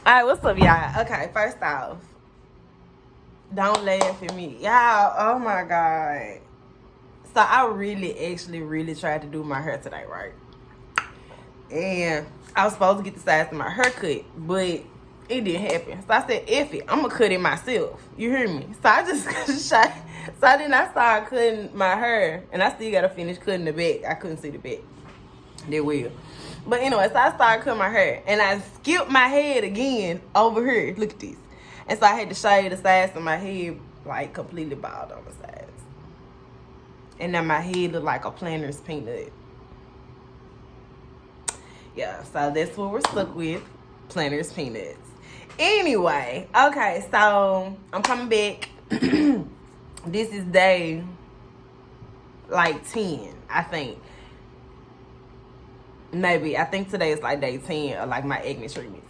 Alright, what's up, y'all? Okay, first off, don't laugh at me. Y'all, oh my god. So I really tried to do my hair today, right? And I was supposed to get the size of my haircut, but it didn't happen. So I said, F it, I'm gonna cut it myself. You hear me? So I just shot. So then I started cutting my hair, and I still gotta finish cutting the back. I couldn't see the back. They will. But anyway, so I started cutting my hair, and I skipped my head again over here. Look at this. And so I had to shave the sides of my head, like completely bald on the sides. And now my head looked like a planter's peanut. Yeah, so that's what we're stuck with, planter's peanuts. Anyway, okay, so I'm coming back. This is day like 10, I think. Maybe. I think today is like day 10 of like my acne treatments.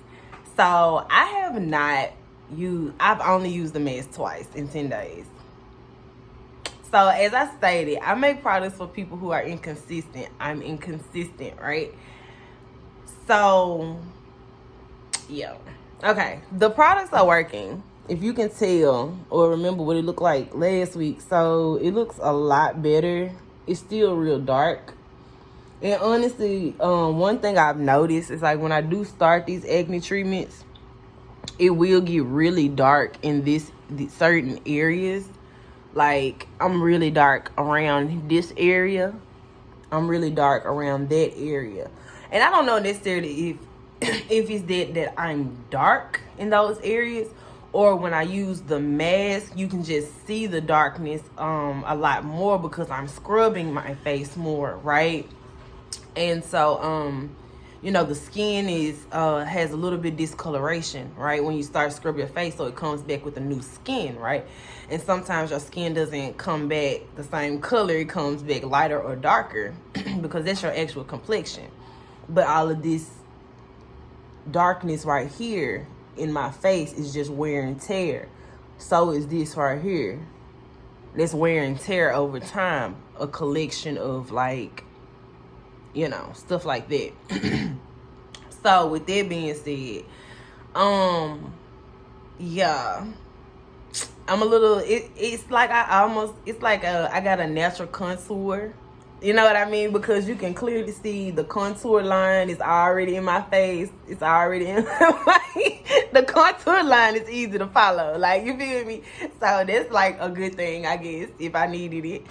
So I have not used, I've only used the mask twice in 10 days. So as I stated, I make products for people who are inconsistent. I'm inconsistent, right? So, yeah. Okay, the products are working. If you can tell or remember what it looked like last week. So it looks a lot better. It's still real dark. And honestly, one thing I've noticed is like when I do start these acne treatments, it will get really dark in these certain areas. Like I'm really dark around this area. I'm really dark around that area. And I don't know necessarily if it's that I'm dark in those areas, or when I use the mask, you can just see the darkness a lot more because I'm scrubbing my face more, right? And so the skin is has a little bit discoloration, right? When you start scrubbing your face, so it comes back with a new skin, right? And sometimes your skin doesn't come back the same color. It comes back lighter or darker because that's your actual complexion. But all of this darkness right here in my face is just wear and tear. So is this right here. That's wear and tear over time. A collection of like, stuff like that. So with that being said, yeah, I'm a little, it's like I got a natural contour. You know what I mean? Because you can clearly see the contour line is already in my face. It's already in the contour line is easy to follow. Like, you feel me? So that's like a good thing, I guess, if I needed it.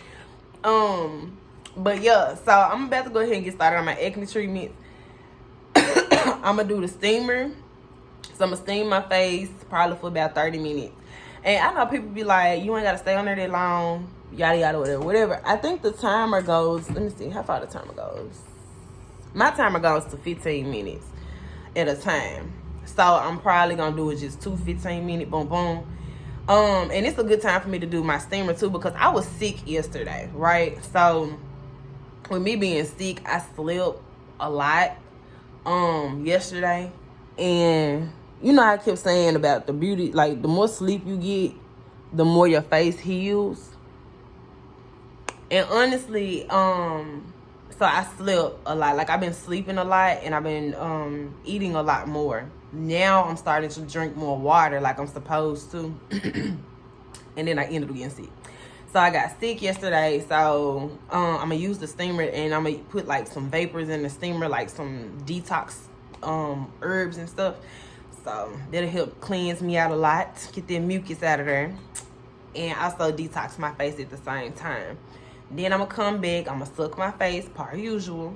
But yeah, so I'm about to go ahead and get started on my acne treatment. I'm gonna do the steamer. So I'm gonna steam my face probably for about 30 minutes. And I know people be like, you ain't gotta stay on there that long, yada yada, whatever. I think the timer goes, let me see how far the timer goes. My timer goes to 15 minutes at a time. So I'm probably gonna do it just 2 15-minute boom boom. And it's a good time for me to do my steamer too, because I was sick yesterday, right? So with me being sick, I slept a lot yesterday. And I kept saying about the beauty, like the more sleep you get, the more your face heals. And honestly, so I slept a lot. Like I've been sleeping a lot, and I've been eating a lot more. Now I'm starting to drink more water like I'm supposed to. And then I ended up getting sick. So I got sick yesterday. So I'm gonna use the steamer, and I'm gonna put like some vapors in the steamer, like some detox herbs and stuff. So that'll help cleanse me out a lot, get that mucus out of there, and also detox my face at the same time. Then I'm gonna come back, I'm gonna suck my face per usual,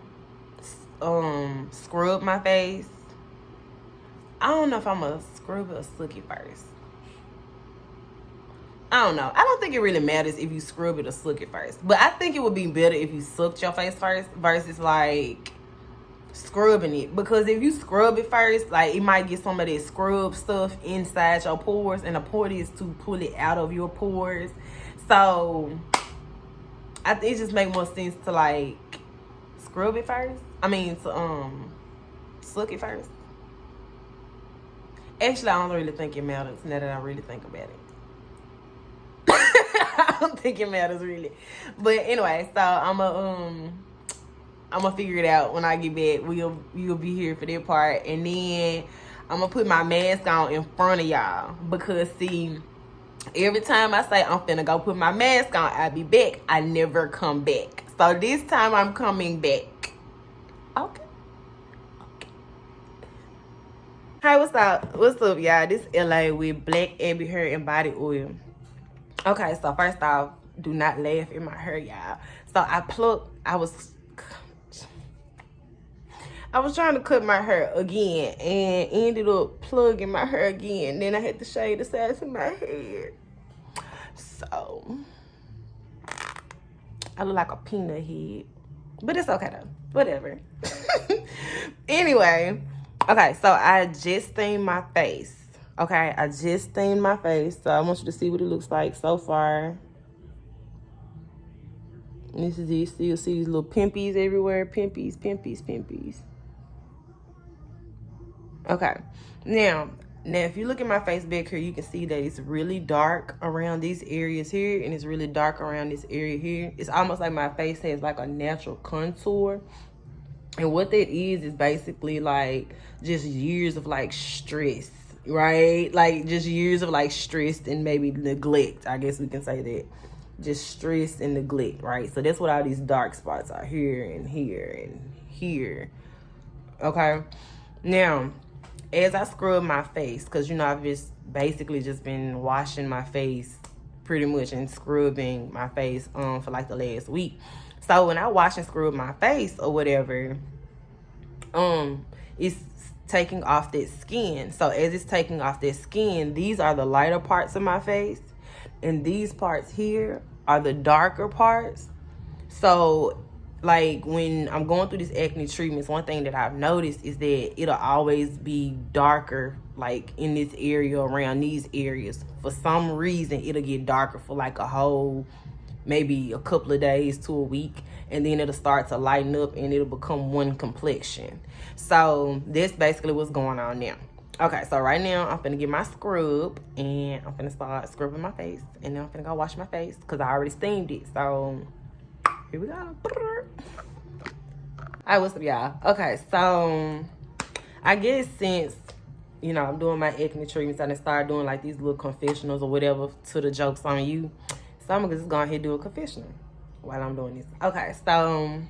scrub my face. I don't know if I'm gonna scrub it or suck it first. I don't know. I don't think it really matters if you scrub it or suck it first. But I think it would be better if you sucked your face first versus like scrubbing it. Because if you scrub it first, like it might get some of that scrub stuff inside your pores, and the point is to pull it out of your pores. So I think it just makes more sense to like scrub it first. I mean to suck it first. Actually, I don't really think it matters now that I really think about it. I don't think it matters really. But anyway, so I'm gonna figure it out when I get back. You'll be here for that part. And then I'm gonna put my mask on in front of y'all because see, every time I say I'm finna go put my mask on, I'll be back. I never come back. So this time I'm coming back. Okay. Hi, what's up? What's up, y'all? This LA with Black Abbey Hair and Body Oil. Okay, so first off, do not laugh at my hair, y'all. So I was trying to cut my hair again and ended up plugging my hair again. Then I had to shave the sides of my head. So I look like a peanut head. But it's okay though. Whatever. Anyway. Okay, so I just stained my face. Okay, I just stained my face. So I want you to see what it looks like so far. This is it. Still see these little pimpies everywhere. Pimpies, pimpies, pimpies. Okay. Now if you look at my face back here, you can see that it's really dark around these areas here, and it's really dark around this area here. It's almost like my face has like a natural contour. And what that is basically like just years of like stress, right? Like just years of like stress and maybe neglect. I guess we can say that. Just stress and neglect, right? So that's what all these dark spots are, here and here and here. Okay. Now, as I scrub my face, because you know I've just basically just been washing my face pretty much and scrubbing my face for like the last week. So when I wash and scrub my face or whatever, it's taking off that skin. So as it's taking off that skin, these are the lighter parts of my face, and these parts here are the darker parts. So like when I'm going through these acne treatments, one thing that I've noticed is that it'll always be darker, like in this area, around these areas. For some reason, it'll get darker for like a whole, maybe a couple of days to a week, and then it'll start to lighten up and it'll become one complexion. So that's basically what's going on now. Okay, so right now I'm finna get my scrub and I'm finna start scrubbing my face, and then I'm finna go wash my face because I already steamed it. So here we go. All right, what's up, y'all? Okay, so I guess since you know I'm doing my acne treatments, I done started doing like these little confessionals or whatever to the jokes on you. So I'm gonna just go ahead and do a confessional while I'm doing this. Okay, so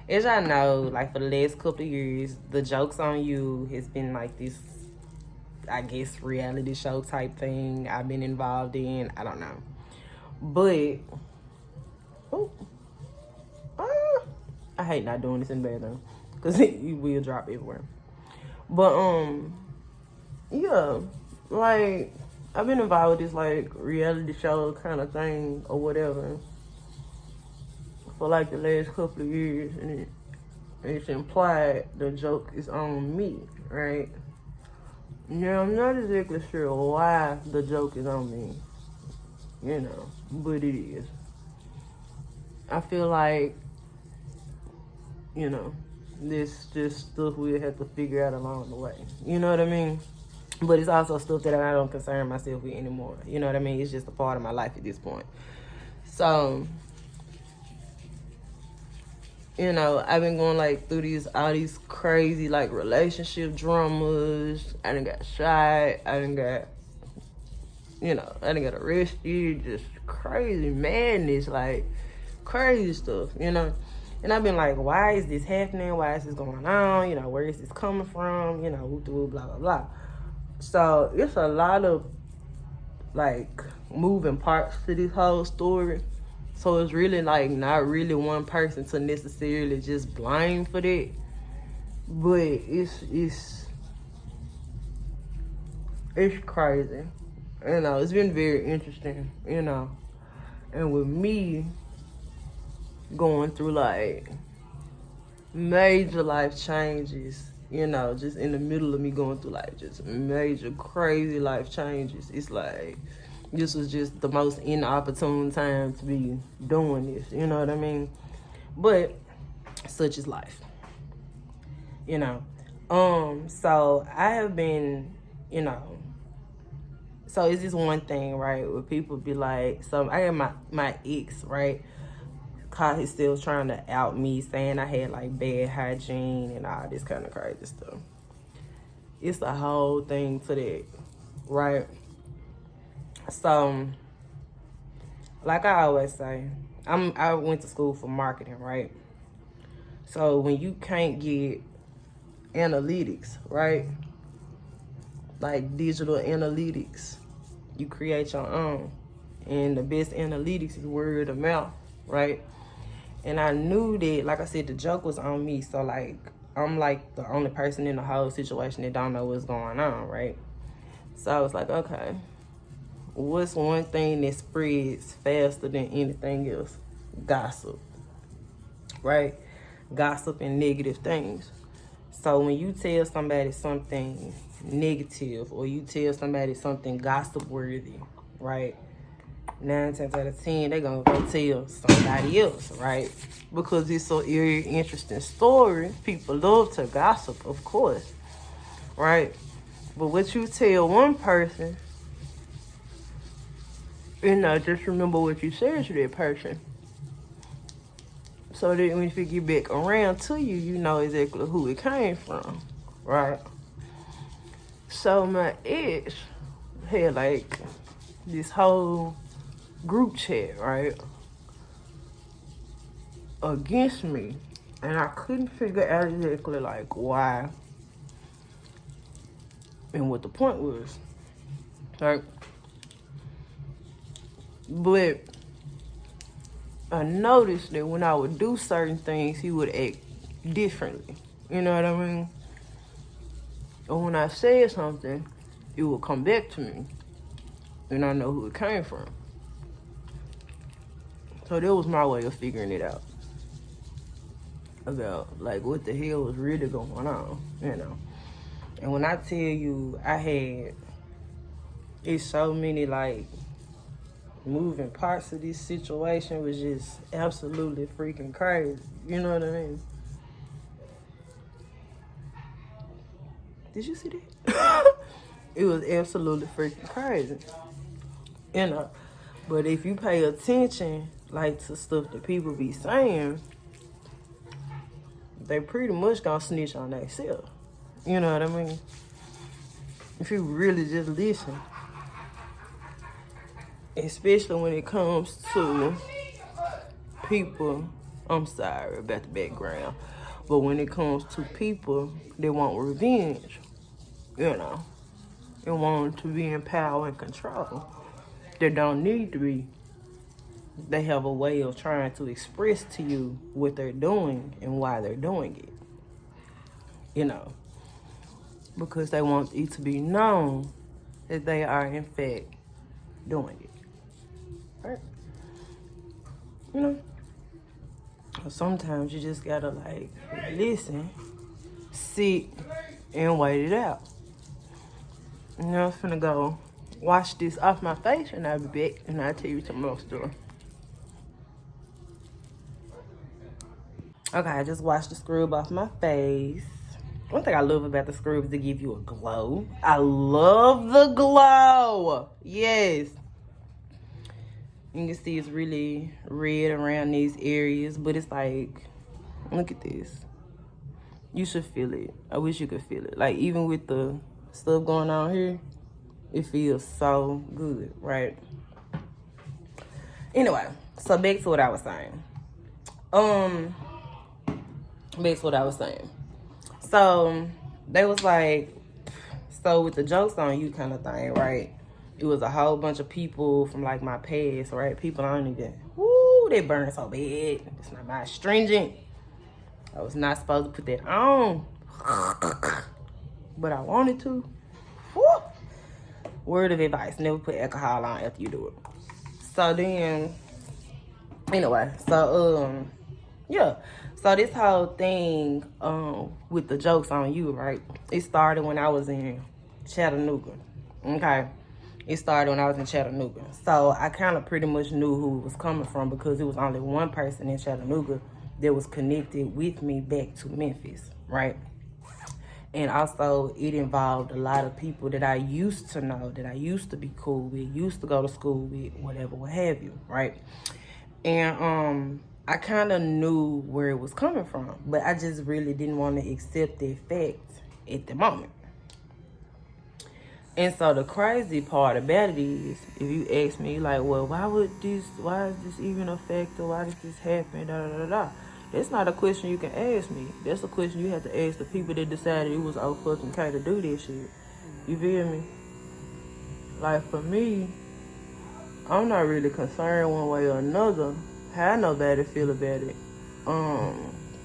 as y'all know, like for the last couple of years, the jokes on you has been like this, I guess, reality show type thing I've been involved in. I don't know, but I hate not doing this in the bathroom because you will drop everywhere. But yeah, like I've been involved with this like reality show kind of thing or whatever for like the last couple of years, and it's implied the joke is on me, right? Now I'm not exactly sure why the joke is on me, you know, but it is. I feel like, you know, this just stuff we'll have to figure out along the way. You know what I mean? But it's also stuff that I don't concern myself with anymore. You know what I mean? It's just a part of my life at this point. So, you know, I've been going like through all these crazy like relationship dramas. I done got shot. I done got arrested. Just crazy madness, like crazy stuff, you know. And I've been like, why is this happening? Why is this going on? You know, where is this coming from? You know, blah, blah, blah. So it's a lot of like moving parts to this whole story. So it's really like not really one person to necessarily just blame for that. But it's crazy. You know, it's been very interesting, you know. And with me going through like major life changes, you know, just in the middle of me going through like just major crazy life changes, it's like this was just the most inopportune time to be doing this, you know what I mean? But such is life, you know. So I have been, you know, so it's just one thing, right, where people be like, so I have my ex, right, cause he's still trying to out me, saying I had like bad hygiene and all this kind of crazy stuff. It's a whole thing to that, right? So, like I always say, I went to school for marketing, right? So when you can't get analytics, right? Like digital analytics, you create your own. And the best analytics is word of mouth, right? And I knew that, like I said, the joke was on me. So, like, I'm like the only person in the whole situation that don't know what's going on, right? So I was like, okay, what's one thing that spreads faster than anything else? Gossip, right? Gossip and negative things. So when you tell somebody something negative or you tell somebody something gossip worthy, right? 9 times out of 10, they're gonna go tell somebody else, right? Because it's so very interesting story. People love to gossip, of course, right? But what you tell one person, just remember what you said to that person. So that when you get back around to you, you know exactly who it came from, right? So my ex had like this whole group chat, right, against me, and I couldn't figure out exactly like why and what the point was, right? But I noticed that when I would do certain things, he would act differently. You know what I mean? And when I said something, it would come back to me, and I know who it came from. So that was my way of figuring it out about like what the hell was really going on, you know. And when I tell you it's so many like moving parts of this situation was just absolutely freaking crazy. You know what I mean? Did you see that? It was absolutely freaking crazy. You know. But if you pay attention like to stuff that people be saying, they pretty much gonna snitch on themselves. You know what I mean? If you really just listen. Especially when it comes to people, I'm sorry about the background, but when it comes to people that want revenge, you know, and want to be in power and control, they don't need to be. They have a way of trying to express to you what they're doing and why they're doing it, you know, because they want it to be known that they are in fact doing it. Right? You know, sometimes you just gotta like listen, sit, and wait it out. You know, I'm finna go wash this off my face and I'll be back and I'll tell you some more story. Okay, I just washed the scrub off my face. One thing I love about the scrub is to give you a glow. I love the glow. Yes. You can see it's really red around these areas, but it's like, look at this. You should feel it. I wish you could feel it. Like, even with the stuff going on here, it feels so good, right? Anyway, so back to what I was saying. So, they was like, so with the jokes on you kind of thing, right? It was a whole bunch of people from like my past, right? People I don't even, they burn so bad. It's not my astringent. I was not supposed to put that on, but I wanted to. Woo. Word of advice, never put alcohol on after you do it. So then, anyway, so, yeah. So this whole thing with the jokes on you, right? It started when I was in Chattanooga, okay? It started when I was in Chattanooga. So I kind of pretty much knew who it was coming from because it was only one person in Chattanooga that was connected with me back to Memphis, right? And also it involved a lot of people that I used to know, that I used to be cool with, used to go to school with, whatever, what have you, right? And I kind of knew where it was coming from, but I just really didn't want to accept that fact at the moment. And so the crazy part about it is, if you ask me, like, well, why is this even a factor? Why did this happen? Da da da da. That's not a question you can ask me. That's a question you have to ask the people that decided it was oh fucking okay to do this shit. You feel me? Like, for me, I'm not really concerned one way or another how nobody feel about it.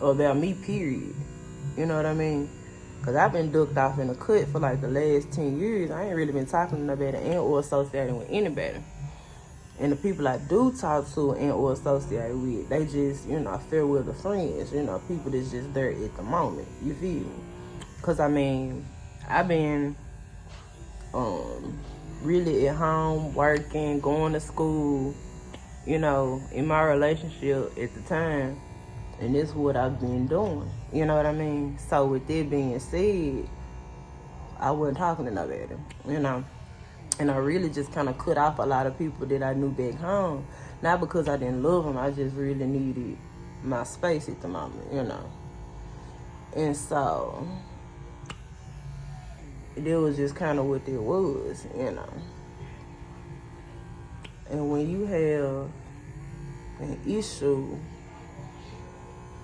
About me, period. You know what I mean? Because I've been ducked off in a cut for like the last 10 years. I ain't really been talking to nobody and or associating with anybody. And the people I do talk to and or associate with, they just, fair weather friends. People that's just there at the moment. You feel me? Because, I mean, I've been really at home, working, going to school, in my relationship at the time. And this is what I've been doing. You know what I mean? So with that being said, I wasn't talking to nobody, And I really just kind of cut off a lot of people that I knew back home. Not because I didn't love them. I just really needed my space at the moment, And so, it was just kind of what it was, And when you have an issue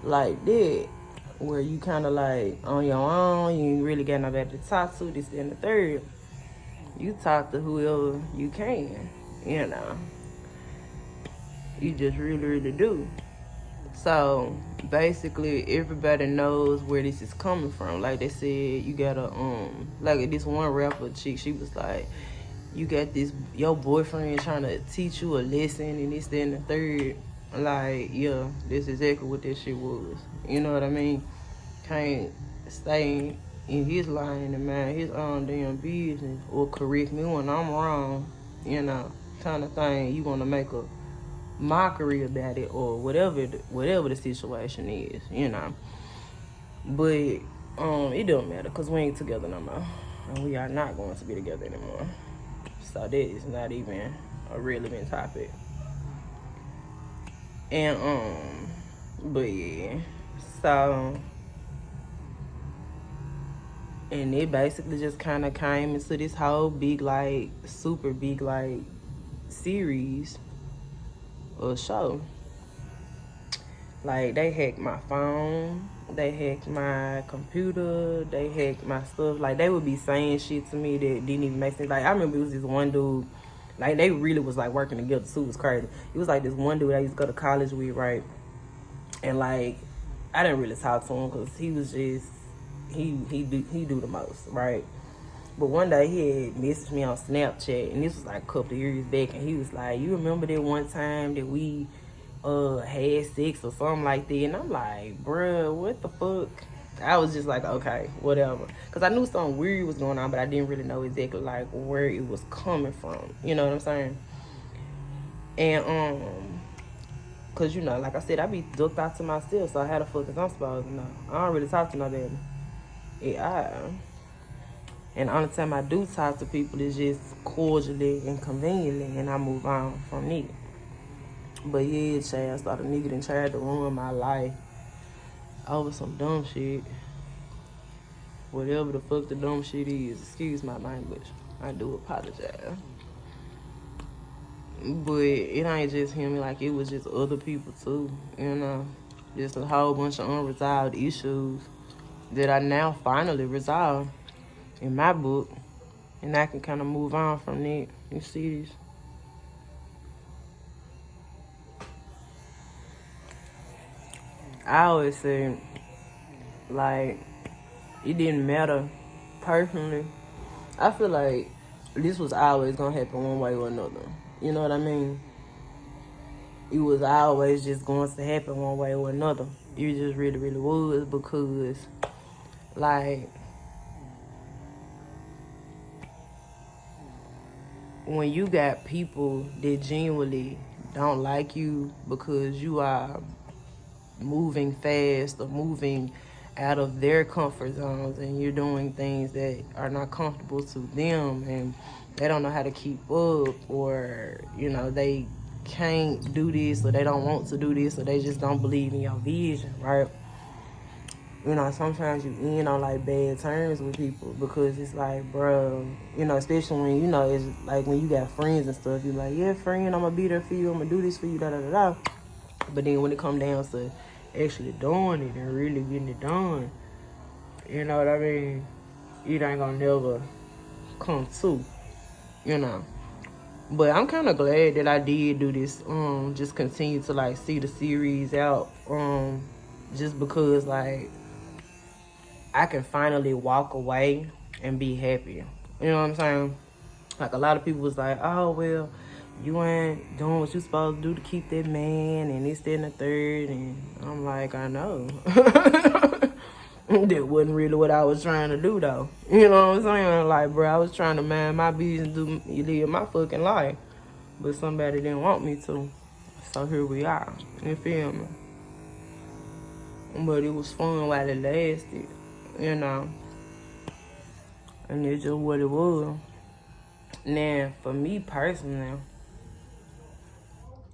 like that, where you kind of like on your own, you ain't really got nobody to talk to, this and the third, you talk to whoever you can, You just really, really do. So basically, everybody knows where this is coming from. Like they said, you gotta like this one rapper chick, she was like, you got your boyfriend trying to teach you a lesson and this, that, and the third. Like, yeah, that's exactly what that shit was. You know what I mean? Can't stay in his line and mind his own damn business or correct me when I'm wrong, kind of thing. You want to make a mockery about it or whatever the situation is, But it don't matter because we ain't together no more. And we are not going to be together anymore. So that is not even a relevant topic. And but yeah, so, and it basically just kind of came into this whole big, like, super big, like, series or show. Like, they hacked my phone, they hacked my computer, they hacked my stuff. Like, they would be saying shit to me that didn't even make sense. Like, I remember it was this one dude, like, they really was, like, working together too. It was crazy. It was, like, this one dude I used to go to college with, right? And, like, I didn't really talk to him because he was just, he do the most, right? But one day he had messaged me on Snapchat, and this was, like, a couple of years back, and he was like, you remember that one time that we had sex or something like that? And I'm like, bruh, what the fuck? I was just like, okay, whatever. Because I knew something weird was going on, but I didn't really know exactly, like, where it was coming from. You know what I'm saying? And, because, like I said, I be ducked out to myself, so how the fuck is I'm supposed to know? I don't really talk to nobody. And the only time I do talk to people is just cordially and conveniently, and I move on from it. But yeah, child, I started nigga and tried to ruin my life over some dumb shit. Whatever the fuck the dumb shit is, excuse my language. I do apologize. But it ain't just him, like it was just other people too, Just a whole bunch of unresolved issues that I now finally resolved in my book. And I can kind of move on from that. You see this? I always say, like, it didn't matter personally. I feel like this was always going to happen one way or another. You know what I mean? It was always just going to happen one way or another. It just really, really was because, like, when you got people that genuinely don't like you because you are moving fast or moving out of their comfort zones and you're doing things that are not comfortable to them and they don't know how to keep up, or they can't do this, or they don't want to do this, or they just don't believe in your vision, right? You know, sometimes you end on, like, bad terms with people because it's like, bro, you know, especially when, you know, it's like when you got friends and stuff, you're like, yeah, friend, I'm going to be there for you. I'm going to do this for you, da-da-da-da. But then when it comes down to actually doing it and really getting it done, you know what I mean? It ain't going to never come to, you know. But I'm kind of glad that I did do this. Just continue to, like, see the series out. Just because, like, I can finally walk away and be happy. You know what I'm saying? Like, a lot of people was like, oh, well, you ain't doing what you supposed to do to keep that man and this, that, and the third. And I'm like, I know. That wasn't really what I was trying to do, though. You know what I'm saying? Like, bro, I was trying to mind my business, live my fucking life. But somebody didn't want me to. So here we are. You feel me? But it was fun while it lasted, you know. And it's just what it was. Now, for me personally,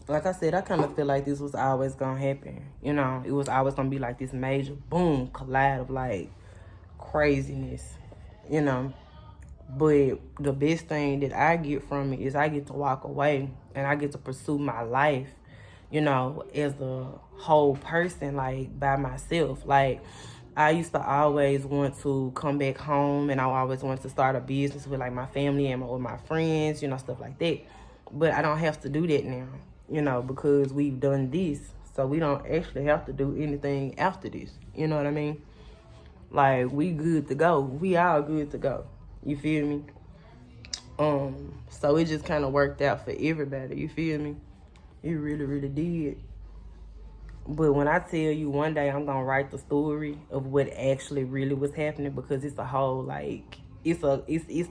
like I said, I kind of feel like this was always going to happen. You know, it was always going to be like this major boom, collide of, like, craziness, you know. But the best thing that I get from it is I get to walk away and I get to pursue my life, you know, as a whole person, like, by myself. Like, I used to always want to come back home and I always wanted to start a business with, like, my family and with my friends, you know, stuff like that. But I don't have to do that now, you know, because we've done this. So we don't actually have to do anything after this. You know what I mean? Like, we good to go. We all good to go. You feel me? So it just kind of worked out for everybody. You feel me? It really, really did. But when I tell you one day I'm gonna write the story of what actually really was happening, because it's a whole, like, it's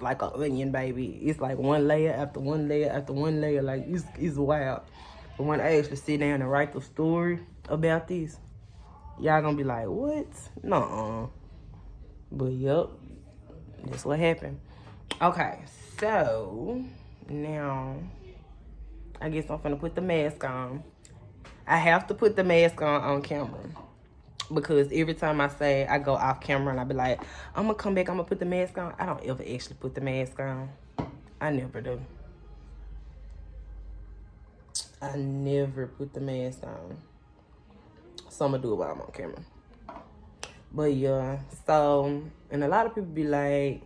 like an onion, baby. It's like one layer after one layer after one layer. Like, it's wild. But when I actually sit down and write the story about this, y'all gonna be like, what? Nuh-uh. But yep, that's what happened. Okay, so now I guess I'm finna put the mask on. I have to put the mask on camera because every time I say I go off camera and I be like, I'm gonna come back, I'm gonna put the mask on, I don't ever actually put the mask on. I never do. I never put the mask on. So I'm gonna do it while I'm on camera. But yeah, so, and a lot of people be like,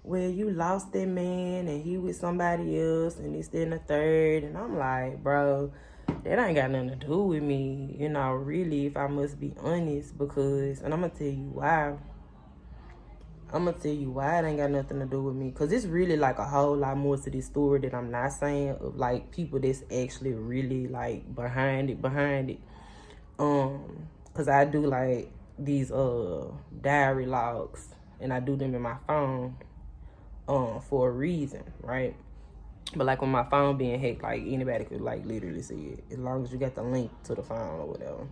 well, you lost that man and he with somebody else and this, that, and the third. And I'm like, bro, that ain't got nothing to do with me, you know, really, if I must be honest, because, and I'm going to tell you why. I'm going to tell you why it ain't got nothing to do with me. Because it's really, like, a whole lot more to this story that I'm not saying, of, like, people that's actually really, like, behind it. Because I do, like, these diary logs, and I do them in my phone for a reason, right? But, like, when my phone being hacked, like, anybody could, like, literally see it, as long as you got the link to the phone or whatever.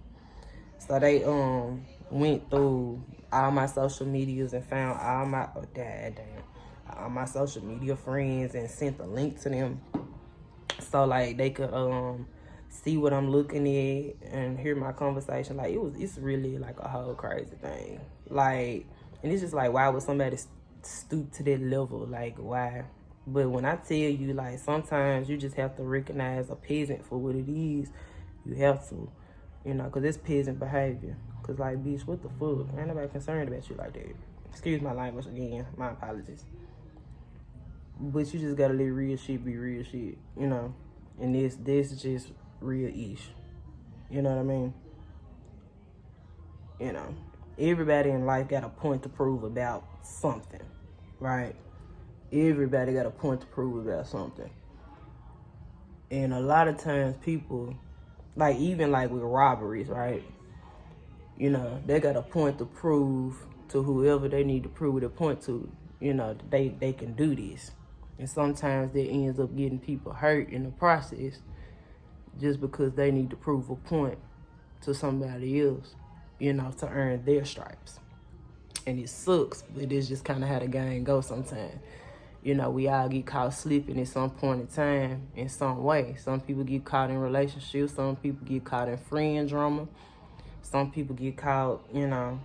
So they went through all my social medias and found all my all my social media friends and sent the link to them, so, like, they could see what I'm looking at and hear my conversation. Like, it's really, like, a whole crazy thing. Like, and it's just like, why would somebody stoop to that level? Like, why? But when I tell you, like, sometimes you just have to recognize a peasant for what it is. You have to, you know, because it's peasant behavior. Because, like, bitch, what the fuck? Ain't nobody concerned about you like that. Excuse my language again. My apologies. But you just got to let real shit be real shit, you know. And this just real-ish. You know what I mean? You know, everybody in life got a point to prove about something, right? Everybody got a point to prove about something. And a lot of times people, like, even, like, with robberies, right? You know, they got a point to prove to whoever they need to prove their point to. You know, they can do this. And sometimes that ends up getting people hurt in the process just because they need to prove a point to somebody else, you know, to earn their stripes. And it sucks, but it's just kind of how the game goes sometimes. You know, we all get caught slipping at some point in time in some way. Some people get caught in relationships. Some people get caught in friend drama. Some people get caught, you know,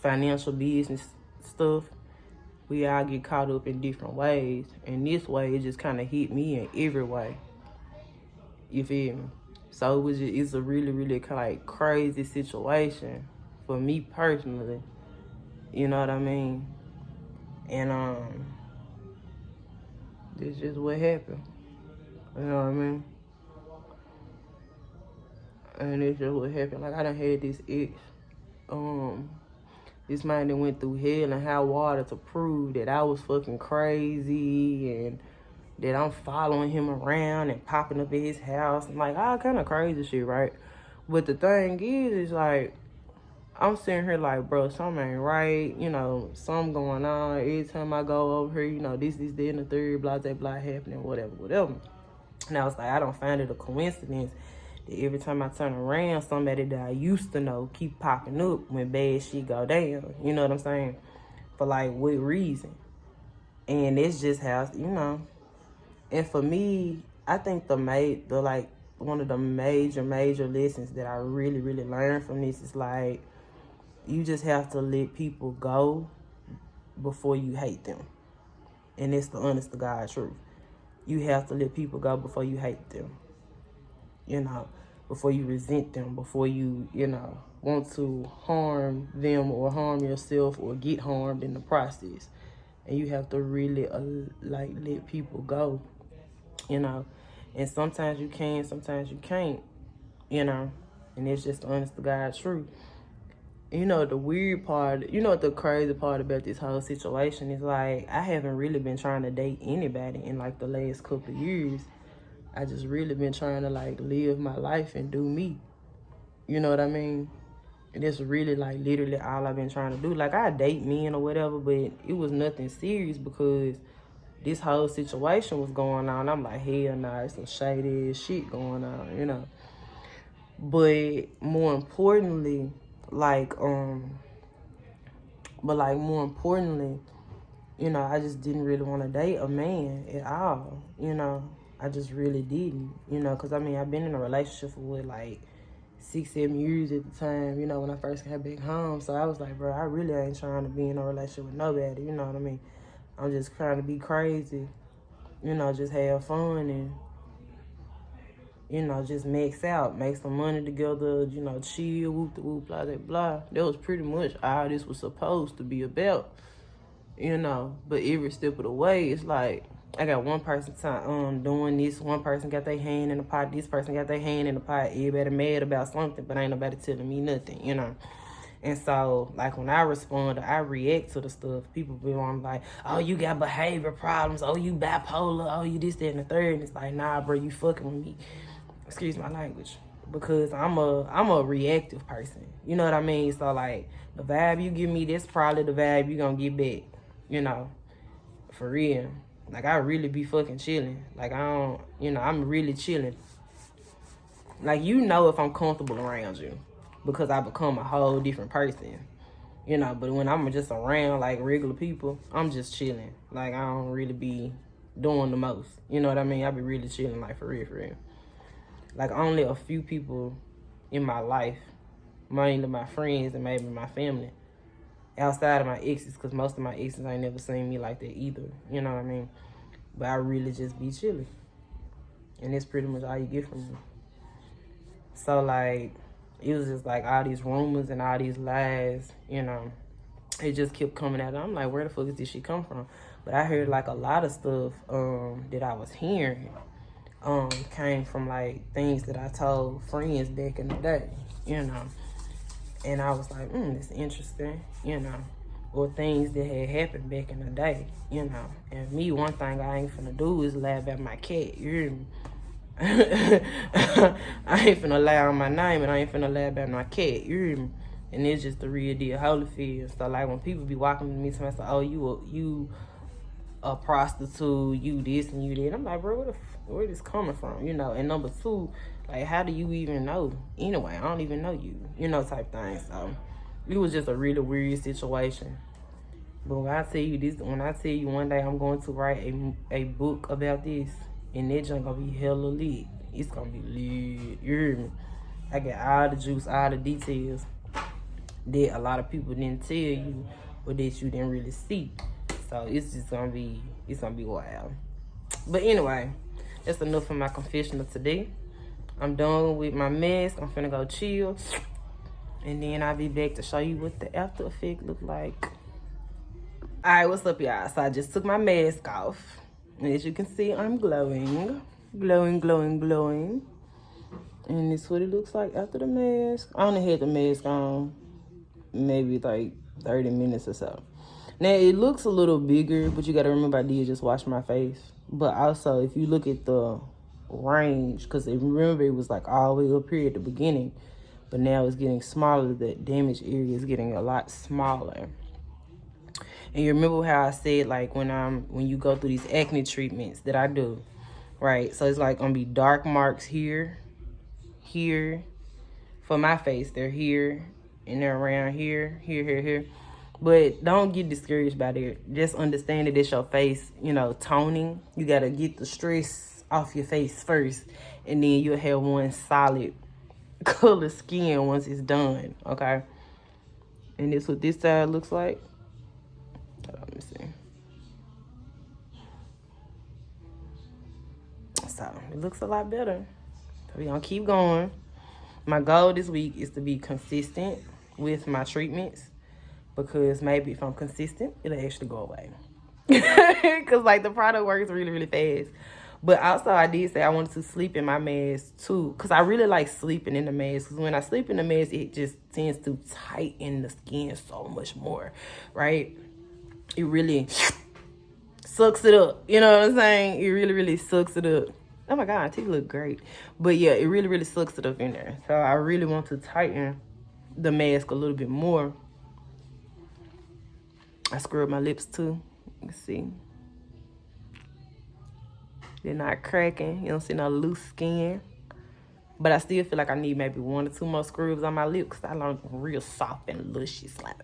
financial business stuff, we all get caught up in different ways. And this way, it just kind of hit me in every way. You feel me? So it's a really, really kind of like crazy situation for me personally. You know what I mean? And this just what happened. You know what I mean? And it's just what happened. Like, I done had this ex. This man that went through hell and high water to prove that I was fucking crazy and that I'm following him around and popping up at his house and like all kind of crazy shit, right? But the thing is like, I'm sitting here like, bro, something ain't right. You know, something going on. Every time I go over here, you know, this, and the third, blah, blah, blah, happening, whatever. And I was like, I don't find it a coincidence that every time I turn around, somebody that I used to know keep popping up when bad shit go down. You know what I'm saying? For like, what reason? And it's just how, you know. And for me, I think one of the major lessons that I really, really learned from this is like, you just have to let people go before you hate them. And it's the honest to God truth. You have to let people go before you hate them. You know, before you resent them, before you, you know, want to harm them or harm yourself or get harmed in the process. And you have to really, let people go, you know. And sometimes you can, sometimes you can't, you know. And it's just the honest to God truth. You know, the weird part, you know what the crazy part about this whole situation is, like, I haven't really been trying to date anybody in, like, the last couple of years. I just really been trying to, like, live my life and do me. You know what I mean? And that's really, like, literally all I've been trying to do. Like, I date men or whatever, but it was nothing serious because this whole situation was going on. I'm like, hell nah, it's some shady shit going on, you know? But more importantly, you know, I just didn't really want to date a man at all, you know. I just really didn't, you know, because, I mean, I've been in a relationship for, like, 6-7 years at the time, you know, when I first got back home. So I was like, bro, I really ain't trying to be in a relationship with nobody, you know what I mean? I'm just trying to be crazy, you know, just have fun and, you know, just max out, make some money together, you know, chill, whoop-de-whoop, blah, blah, blah. That was pretty much all this was supposed to be about, you know. But every step of the way, it's like, I got one person doing this, one person got their hand in the pot, this person got their hand in the pot, everybody mad about something, but ain't nobody telling me nothing, you know. And so, like, when I respond, I react to the stuff. People be on like, oh, you got behavior problems, oh, you bipolar, oh, you this, that, and the third. And it's like, nah, bro, you fucking with me. Excuse my language. Because I'm a reactive person. You know what I mean? So, like, the vibe you give me, that's probably the vibe you gonna get back. You know, for real. Like, I really be fucking chilling. Like, I don't, you know, I'm really chilling. Like, you know if I'm comfortable around you. Because I become a whole different person. You know, but when I'm just around, like, regular people, I'm just chilling. Like, I don't really be doing the most. You know what I mean? I be really chilling, like, for real. Like, only a few people in my life, mainly my friends and maybe my family, outside of my exes, because most of my exes ain't never seen me like that either. You know what I mean? But I really just be chilling. And that's pretty much all you get from me. So, like, it was just like all these rumors and all these lies, you know. It just kept coming out. I'm like, where the fuck is this shit come from? But I heard, like, a lot of stuff that I was hearing came from, like, things that I told friends back in the day, you know. And I was like, it's interesting, you know. Or things that had happened back in the day, you know. And me, one thing I ain't finna do is lie about my cat, you hear me? I ain't finna lie on my name and I ain't finna lie about my cat, you hear me? And it's just the real deal, Holyfield. So, like, when people be walking to me and say, oh, you a prostitute, you this and you that, I'm like, bro, where this coming from, you know? And number two, like, how do you even know? Anyway, I don't even know you, you know, type thing. So, it was just a really weird situation. But when I tell you one day I'm going to write a book about this, and that junk gonna be hella lit. It's gonna be lit, you hear me? I got all the juice, all the details. that a lot of people didn't tell you or that you didn't really see. So it's just gonna be wild. But anyway, that's enough for my confessional today. I'm done with my mask. I'm finna go chill. And then I'll be back to show you what the after effect look like. Alright, what's up, y'all? So I just took my mask off. And as you can see, I'm glowing. Glowing, glowing, glowing. And this is what it looks like after the mask. I only had the mask on maybe like 30 minutes or so. Now, it looks a little bigger, but you got to remember I did just wash my face. But also, if you look at the range, because remember it was like all the way up here at the beginning, but now it's getting smaller. The damaged area is getting a lot smaller. And you remember how I said, like, when you go through these acne treatments that I do, right? So it's like gonna be dark marks here, here. For my face, they're here, and they're around here, here. But don't get discouraged by that. Just understand that it's your face, you know, toning. You gotta get the stress off your face first, and then you'll have one solid color skin once it's done, okay? And this what this side looks like. Let me see. So it looks a lot better. So we're gonna keep going. My goal this week is to be consistent with my treatments, because maybe if I'm consistent, it'll actually go away. Because like the product works really, really fast. But also I did say I wanted to sleep in my mask too, because I really like sleeping in the mask. Because when I sleep in the mask, it just tends to tighten the skin so much more, right? It really sucks it up. You know what I'm saying? It really, really sucks it up. Oh my God, teeth look great. But yeah, it really, really sucks it up in there. So I really want to tighten the mask a little bit more. I scrub my lips too. You can see. They're not cracking. You don't see no loose skin. But I still feel like I need maybe 1 or 2 more scrubs on my lips, because I learned real soft and luscious. Like.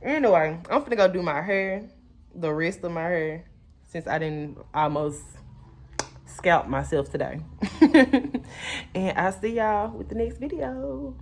Anyway, I'm finna go do my hair, the rest of my hair, since I didn't almost scalp myself today. And I'll see y'all with the next video.